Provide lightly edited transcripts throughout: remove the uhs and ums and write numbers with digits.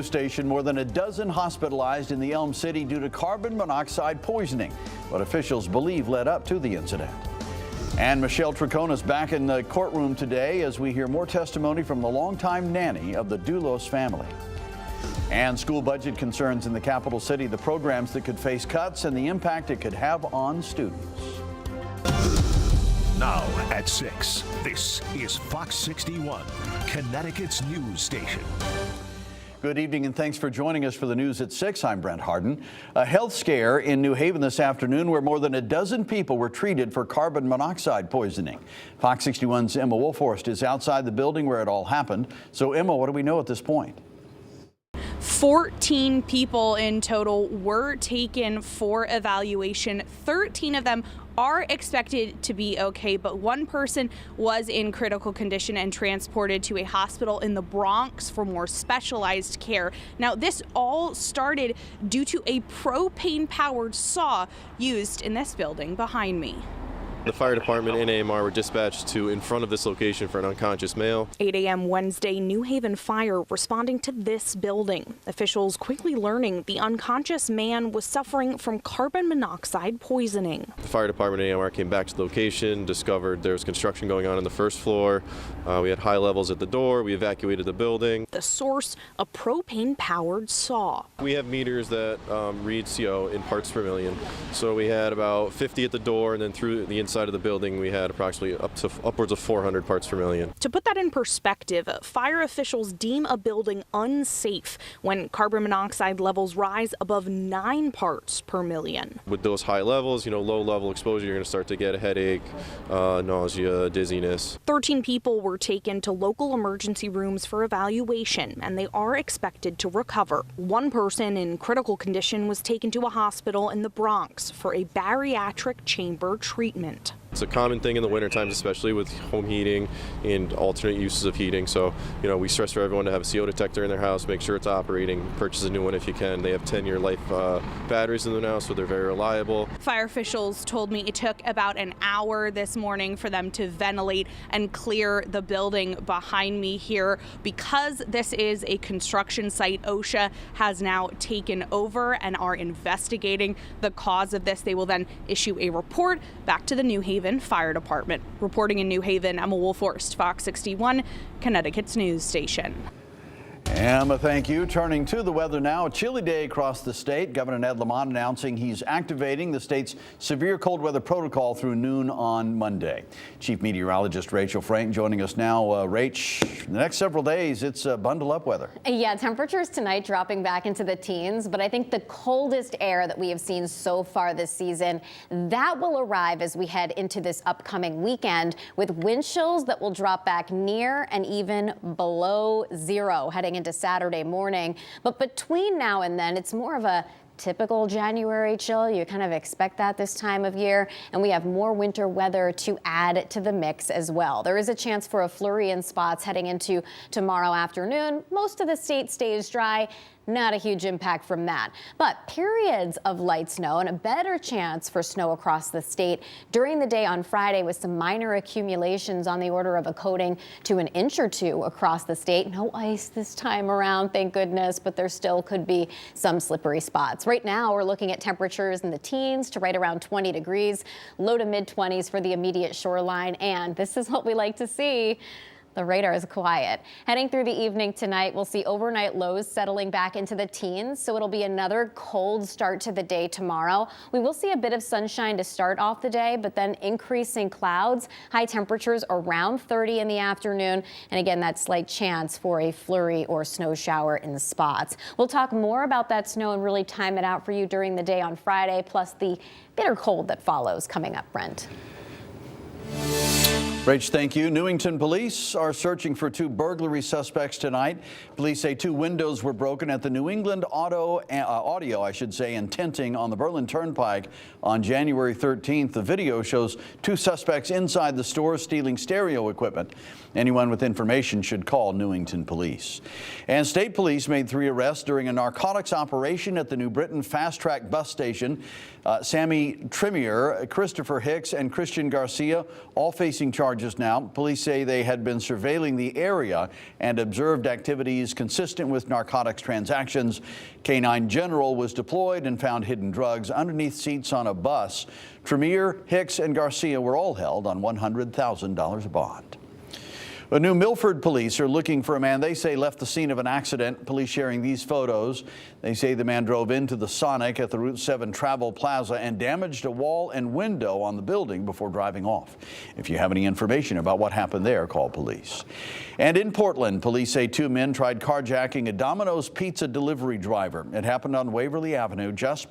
news station. More than a dozen hospitalized in the Elm City due to carbon monoxide poisoning, what officials believe led up to the incident. And Michelle Troconis back in the courtroom today as we hear more testimony from the longtime nanny of the Doulos family. And school budget concerns in the capital city, the programs that could face cuts and the impact it could have on students. Now at 6, this is Fox 61, Connecticut's news station. Good evening and thanks for joining us for the news at 6. I'm Brent Harden. A health scare in New Haven this afternoon where more than a dozen people were treated for carbon monoxide poisoning. Fox 61's Emma Wolforst is outside the building where it all happened. So Emma, what do we know at this point? 14 people in total were taken for evaluation. 13 of them are expected to be okay, but one person was in critical condition and transported to a hospital in the Bronx for more specialized care. Now, this all started due to a propane-powered saw used in this building behind me. The fire department and AMR were dispatched to in front of this location for an unconscious male. 8 a.m. Wednesday, New Haven Fire responding to this building. Officials quickly learning the unconscious man was suffering from carbon monoxide poisoning. The fire department and AMR came back to the location, discovered there was construction going on the first floor. We had high levels at the door. We evacuated the building. The source, a propane-powered saw. We have meters that read CO in parts per million. So we had about 50 at the door, and then through the inside of the building, we had approximately upwards of 400 parts per million. To put that in perspective, fire officials deem a building unsafe when carbon monoxide levels rise above 9 parts per million. With those high levels, low level exposure, you're going to start to get a headache, nausea, dizziness. 13 people were taken to local emergency rooms for evaluation, and they are expected to recover. One person in critical condition was taken to a hospital in the Bronx for a bariatric chamber treatment. It's a common thing in the winter times, especially with home heating and alternate uses of heating. So, we stress for everyone to have a CO detector in their house, make sure it's operating, purchase a new one if you can. They have 10-year life batteries in them now, so they're very reliable. Fire officials told me it took about an hour this morning for them to ventilate and clear the building behind me here. Because this is a construction site, OSHA has now taken over and are investigating the cause of this. They will then issue a report back to the New Haven Fire Department. Reporting in New Haven, Emma Wolforst, Fox 61, Connecticut's news station. Emma, thank you. Turning to the weather now, a chilly day across the state. Governor Ned Lamont announcing he's activating the state's severe cold weather protocol through noon on Monday. Chief Meteorologist Rachel Frank joining us now. Rach, the next several days, it's bundle up weather. Yeah, temperatures tonight dropping back into the teens, but I think the coldest air that we have seen so far this season, that will arrive as we head into this upcoming weekend with wind chills that will drop back near and even below zero heading into Saturday morning. But between now and then, it's more of a typical January chill. You kind of expect that this time of year, and we have more winter weather to add to the mix as well. There is a chance for a flurry in spots heading into tomorrow afternoon. Most of the state stays dry. Not a huge impact from that, but periods of light snow and a better chance for snow across the state during the day on Friday with some minor accumulations on the order of a coating to an inch or two across the state. No ice this time around, thank goodness, but there still could be some slippery spots. Right now, we're looking at temperatures in the teens to right around 20 degrees, low to mid 20s for the immediate shoreline, and this is what we like to see. The radar is quiet. Heading through the evening tonight, we'll see overnight lows settling back into the teens, so it'll be another cold start to the day tomorrow. We will see a bit of sunshine to start off the day, but then increasing clouds, high temperatures around 30 in the afternoon, and again, that slight chance for a flurry or snow shower in spots. We'll talk more about that snow and really time it out for you during the day on Friday, plus the bitter cold that follows coming up, Brent. Rach, thank you. Newington police are searching for 2 burglary suspects tonight. Police say 2 windows were broken at the New England Audio and Tinting on the Berlin Turnpike on January 13th. The video shows 2 suspects inside the store stealing stereo equipment. Anyone with information should call Newington Police. And state police made 3 arrests during a narcotics operation at the New Britain Fast Track bus station. Sammy Tremier, Christopher Hicks, and Christian Garcia all facing charges charges now. Police say they had been surveilling the area and observed activities consistent with narcotics transactions. K-9 General was deployed and found hidden drugs underneath seats on a bus. Tremere, Hicks, and Garcia were all held on $100,000 bond. The New Milford police are looking for a man they say left the scene of an accident. Police sharing these photos. They say the man drove into the Sonic at the Route 7 Travel Plaza and damaged a wall and window on the building before driving off. If you have any information about what happened there, call police. And in Portland, police say 2 men tried carjacking a Domino's pizza delivery driver. It happened on Waverly Avenue just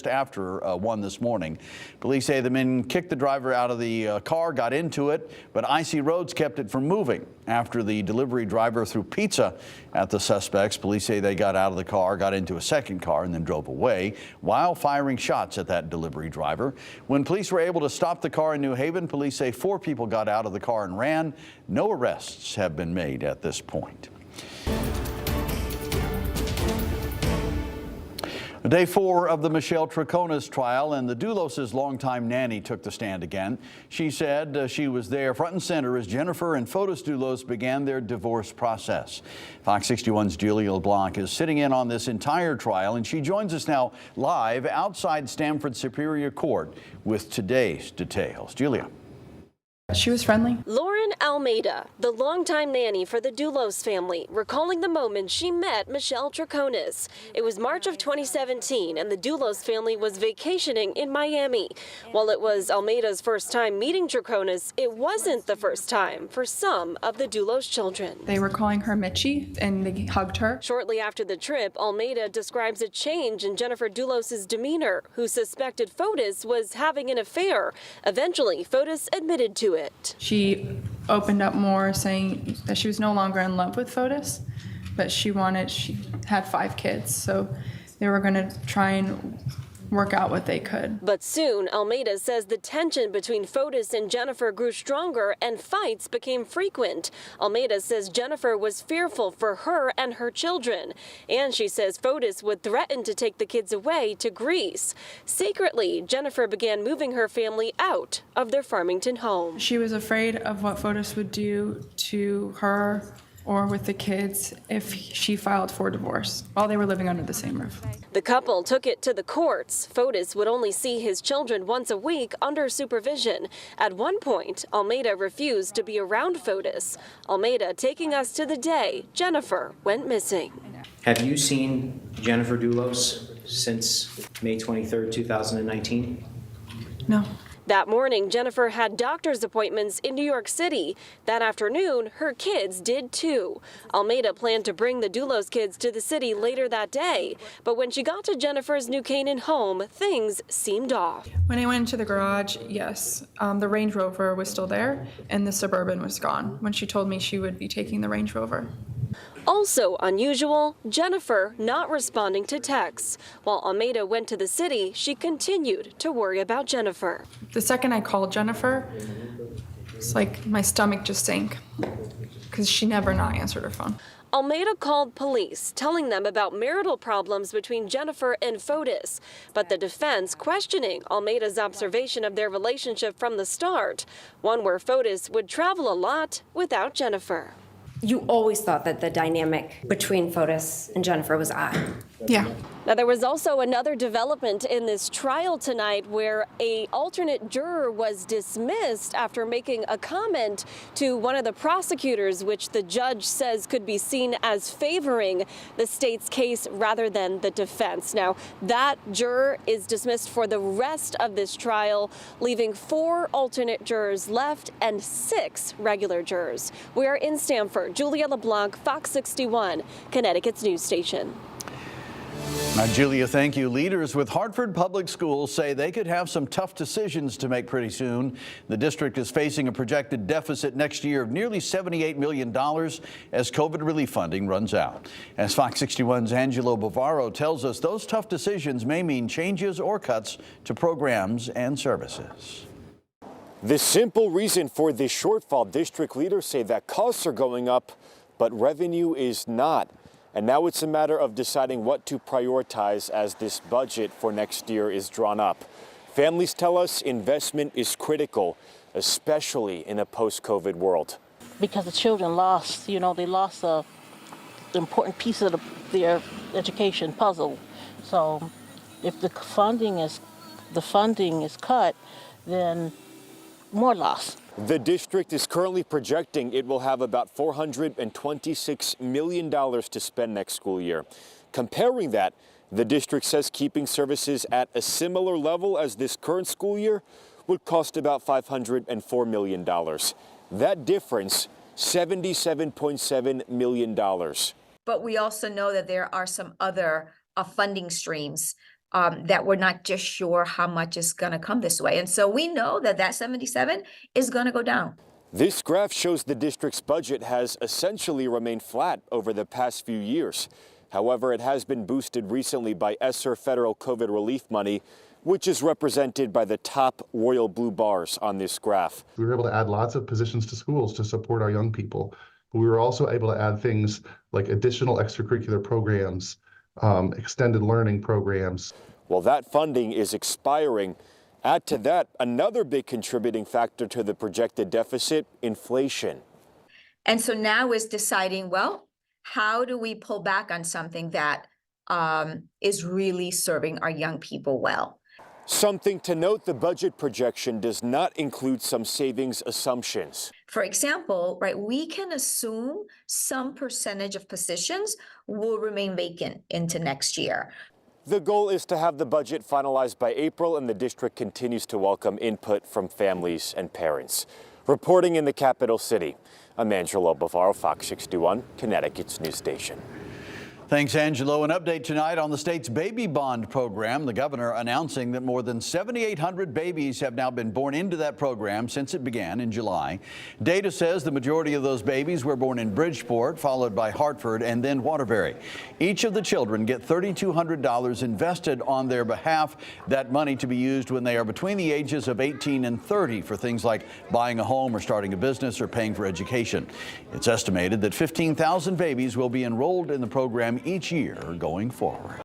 after 1 this morning. Police say the men kicked the driver out of the car, got into it, but icy roads kept it from moving. After the delivery driver threw pizza at the suspects, police say they got out of the car, got into a second car, and then drove away while firing shots at that delivery driver. When police were able to stop the car in New Haven, police say 4 people got out of the car and ran. No arrests have been made at this point. Day 4 of the Michelle Troconis trial, and the Doulos' longtime nanny took the stand again. She said she was there front and center as Jennifer and Fotis Doulos began their divorce process. Fox 61's Julia LeBlanc is sitting in on this entire trial, and she joins us now live outside Stamford Superior Court with today's details. Julia. She was friendly. Lauren Almeida, the longtime nanny for the Doulos family, recalling the moment she met Michelle Troconis. It was March of 2017, and the Doulos family was vacationing in Miami. While it was Almeida's first time meeting Troconis, it wasn't the first time for some of the Doulos children. They were calling her Mitchie, and they hugged her. Shortly after the trip, Almeida describes a change in Jennifer Doulos' demeanor, who suspected Fotis was having an affair. Eventually, Fotis admitted to it. She opened up more, saying that she was no longer in love with Fotis, but she had 5 kids, so they were going to try and work out what they could. But soon, Almeida says the tension between Fotis and Jennifer grew stronger and fights became frequent. Almeida says Jennifer was fearful for her and her children. And she says Fotis would threaten to take the kids away to Greece. Secretly, Jennifer began moving her family out of their Farmington home. She was afraid of what Fotis would do to her or with the kids if she filed for divorce while they were living under the same roof. The couple took it to the courts. Fotis would only see his children once a week under supervision. At one point, Almeida refused to be around Fotis. Almeida taking us to the day Jennifer went missing. Have you seen Jennifer Doulos since May 23rd, 2019? No. That morning, Jennifer had doctor's appointments in New York City. That afternoon, her kids did too. Almeida planned to bring the Doulos kids to the city later that day. But when she got to Jennifer's New Canaan home, things seemed off. When I went into the garage, yes, the Range Rover was still there and the Suburban was gone when she told me she would be taking the Range Rover. Also unusual, Jennifer not responding to texts. While Almeida went to the city, she continued to worry about Jennifer. The second I called Jennifer, it's like my stomach just sank because she never not answered her phone. Almeida called police, telling them about marital problems between Jennifer and Fotis, but the defense questioning Almeida's observation of their relationship from the start, one where Fotis would travel a lot without Jennifer. You always thought that the dynamic between Fotis and Jennifer was odd. Yeah. Now, there was also another development in this trial tonight where an alternate juror was dismissed after making a comment to one of the prosecutors, which the judge says could be seen as favoring the state's case rather than the defense. Now, that juror is dismissed for the rest of this trial, leaving 4 alternate jurors left and 6 regular jurors. We are in Stamford. Julia LeBlanc, Fox 61, Connecticut's news station. Now, Julia, thank you. Leaders with Hartford Public Schools say they could have some tough decisions to make pretty soon. The district is facing a projected deficit next year of nearly $78 million as COVID relief funding runs out. As Fox 61's Angelo Bavaro tells us, those tough decisions may mean changes or cuts to programs and services. The simple reason for this shortfall, district leaders say that costs are going up, but revenue is not. And now it's a matter of deciding what to prioritize as this budget for next year is drawn up. Families tell us investment is critical. especially in a post-COVID world. Because the children lost, they lost a important piece of their education puzzle. So if the funding is cut, then more loss. The district is currently projecting it will have about $426 million to spend next school year. Comparing that, the district says keeping services at a similar level as this current school year would cost about $504 million. That difference, $77.7 million. But we also know that there are some other funding streams that we're not just sure how much is going to come this way. And so we know that 77 is going to go down. This graph shows the district's budget has essentially remained flat over the past few years. However, it has been boosted recently by ESSER federal COVID relief money, which is represented by the top royal blue bars on this graph. We were able to add lots of positions to schools to support our young people. But we were also able to add things like additional extracurricular programs, extended learning programs. Well, that funding is expiring. Add to that another big contributing factor to the projected deficit, inflation. And so now is deciding, well, how do we pull back on something that is really serving our young people well? Something to note, the budget projection does not include some savings assumptions. For example, right, we can assume some percentage of positions will remain vacant into next year. The goal is to have the budget finalized by April, and the district continues to welcome input from families and parents. Reporting in the capital city, I'm Angelo Bavaro, Fox 61, Connecticut's news station. Thanks, Angelo. An update tonight on the state's baby bond program. The governor announcing that more than 7,800 babies have now been born into that program since it began in July. Data says the majority of those babies were born in Bridgeport, followed by Hartford and then Waterbury. Each of the children get $3,200 invested on their behalf. That money to be used when they are between the ages of 18 and 30 for things like buying a home or starting a business or paying for education. It's estimated that 15,000 babies will be enrolled in the program each year going forward.